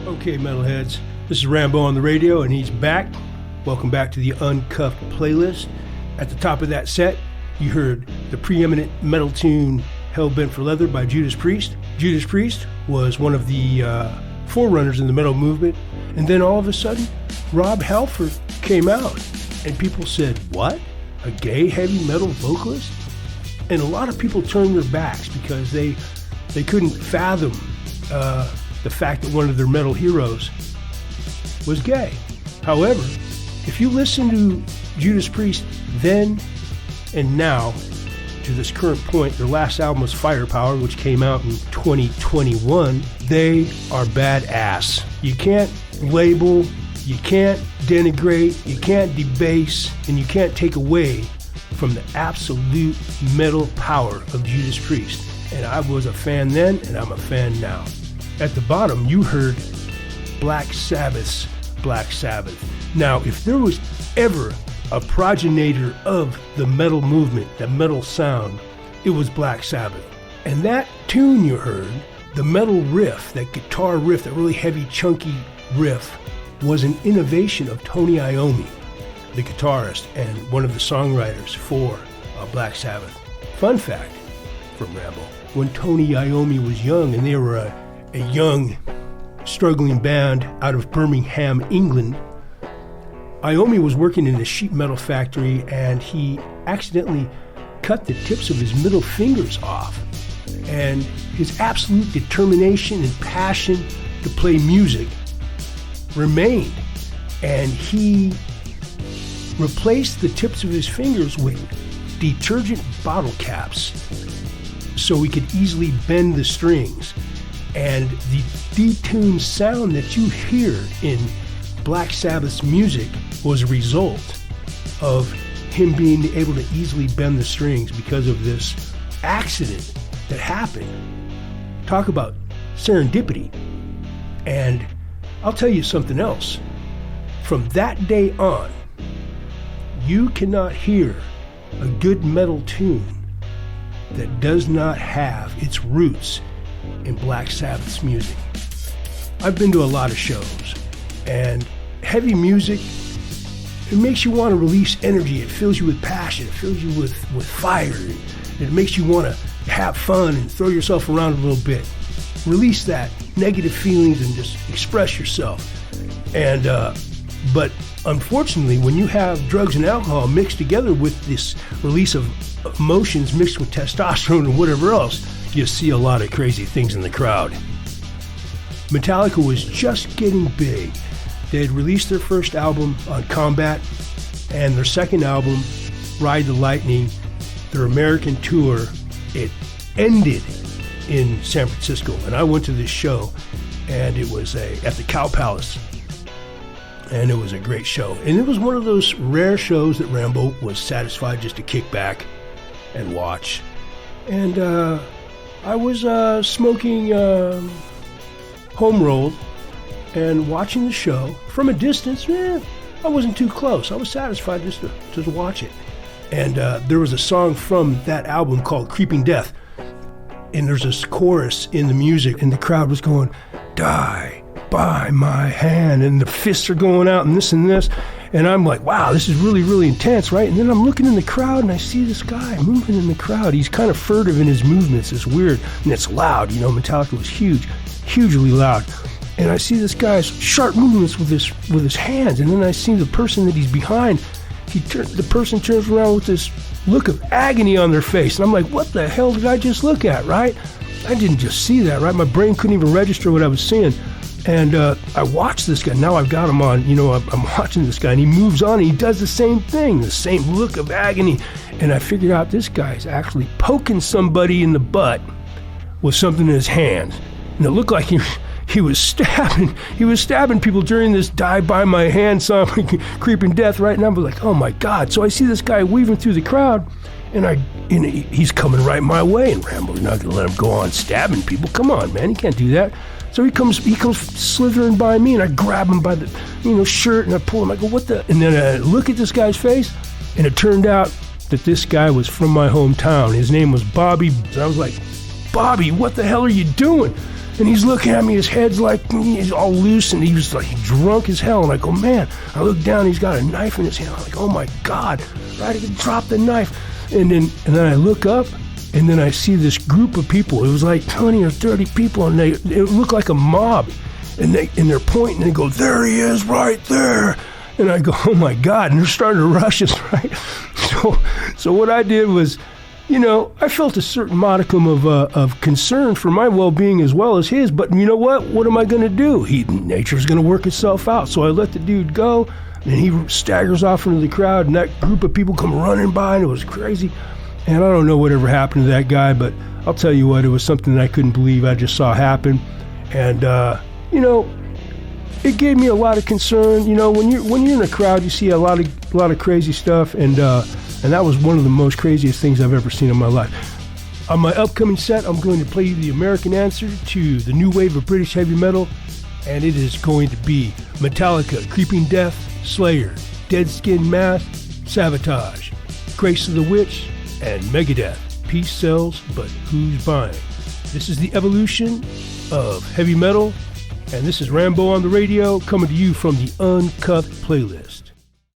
Okay, metalheads, this is Rambo on the radio, and he's back. Welcome back to the Uncuffed playlist. At the top of that set, you heard the preeminent metal tune Hellbent for Leather by Judas Priest. Judas Priest was one of the forerunners in the metal movement, and then all of a sudden, Rob Halford came out, and people said, what? A gay heavy metal vocalist? And a lot of people turned their backs because they couldn't fathom the fact that one of their metal heroes was gay. However, if you listen to Judas Priest then and now to this current point, their last album was Firepower, which came out in 2021, they are badass. You can't label, you can't denigrate, you can't debase, and you can't take away from the absolute metal power of Judas Priest. And I was a fan then, and I'm a fan now. At the bottom, you heard Black Sabbath's Black Sabbath. Now, if there was ever a progenitor of the metal movement, the metal sound, it was Black Sabbath. And that tune you heard, the metal riff, that guitar riff, that really heavy, chunky riff, was an innovation of Tony Iommi, the guitarist and one of the songwriters for Black Sabbath. Fun fact from Rambo, when Tony Iommi was young, and they were a young, struggling band out of Birmingham, England, Iommi was working in a sheet metal factory, and he accidentally cut the tips of his middle fingers off. And his absolute determination and passion to play music remained. And he replaced the tips of his fingers with detergent bottle caps so he could easily bend the strings. And the detuned sound that you hear in Black Sabbath's music was a result of him being able to easily bend the strings because of this accident that happened. Talk about serendipity. And I'll tell you something else. From that day on, you cannot hear a good metal tune that does not have its roots in Black Sabbath's music. I've been to a lot of shows, and heavy music, it makes you want to release energy. It fills you with passion. It fills you with fire. It makes you want to have fun and throw yourself around a little bit. Release that negative feelings and just express yourself. And but unfortunately, when you have drugs and alcohol mixed together with this release of emotions mixed with testosterone and whatever else, you see a lot of crazy things in the crowd. Metallica was just getting big. They had released their first album on Combat, and their second album, Ride the Lightning, their American tour, it ended in San Francisco. And I went to this show, and it was at the Cow Palace. And it was a great show. And it was one of those rare shows that Rambo was satisfied just to kick back and watch. And I was smoking home rolled and watching the show from a distance. I wasn't too close. I was satisfied just to watch it. And there was a song from that album called Creeping Death. And there's this chorus in the music, and the crowd was going, "Die by my hand," and the fists are going out and this and this. And I'm like, wow, this is really, really intense, right? And then I'm looking in the crowd, and I see this guy moving in the crowd. He's kind of furtive in his movements. It's weird, and it's loud. You know, Metallica was huge, hugely loud. And I see this guy's sharp movements with his hands, and then I see the person that he's behind. The person turns around with this look of agony on their face, and I'm like, what the hell did I just look at, right? I didn't just see that, right? My brain couldn't even register what I was seeing. And I watched this guy. Now I've got him on, I'm watching this guy, and he moves on, and he does the same thing, the same look of agony. And I figured out this guy's actually poking somebody in the butt with something in his hands. And it looked like he was stabbing people during this Die By My Hand song, Creeping Death, right? And I'm like, oh my God. So I see this guy weaving through the crowd, and he's coming right my way. And Rambo's not going to let him go on stabbing people. Come on, man, he can't do that. So he comes slithering by me, and I grab him by the shirt, and I pull him. I go, what the? And then I look at this guy's face, and it turned out that this guy was from my hometown. His name was Bobby. And I was like, Bobby, what the hell are you doing? And he's looking at me, his head's like, he's all loose, and he was like drunk as hell. And I go, man, I look down, he's got a knife in his hand. I'm like, oh my God, right, he dropped the knife. And then I look up, and then I see this group of people. It was like 20 or 30 people, and it looked like a mob. And they're pointing, and they go, there he is, right there. And I go, oh my God, and they're starting to rush us, right? So what I did was, I felt a certain modicum of concern for my well-being as well as his, but you know what? What am I going to do? Nature's going to work itself out. So I let the dude go, and he staggers off into the crowd, and that group of people come running by, and it was crazy. And I don't know whatever happened to that guy, but I'll tell you what, it was something that I couldn't believe I just saw happen. And, it gave me a lot of concern. When you're in a crowd, you see a lot of crazy stuff, and that was one of the most craziest things I've ever seen in my life. On my upcoming set, I'm going to play you the American answer to the new wave of British heavy metal, and it is going to be Metallica, Creeping Death, Slayer, Dead Skin Math, Sabotage, Grace of the Witch, and Megadeth. Peace sells, but who's buying? This is the evolution of heavy metal, and this is Rambo on the radio, coming to you from the Uncuffed Playlist.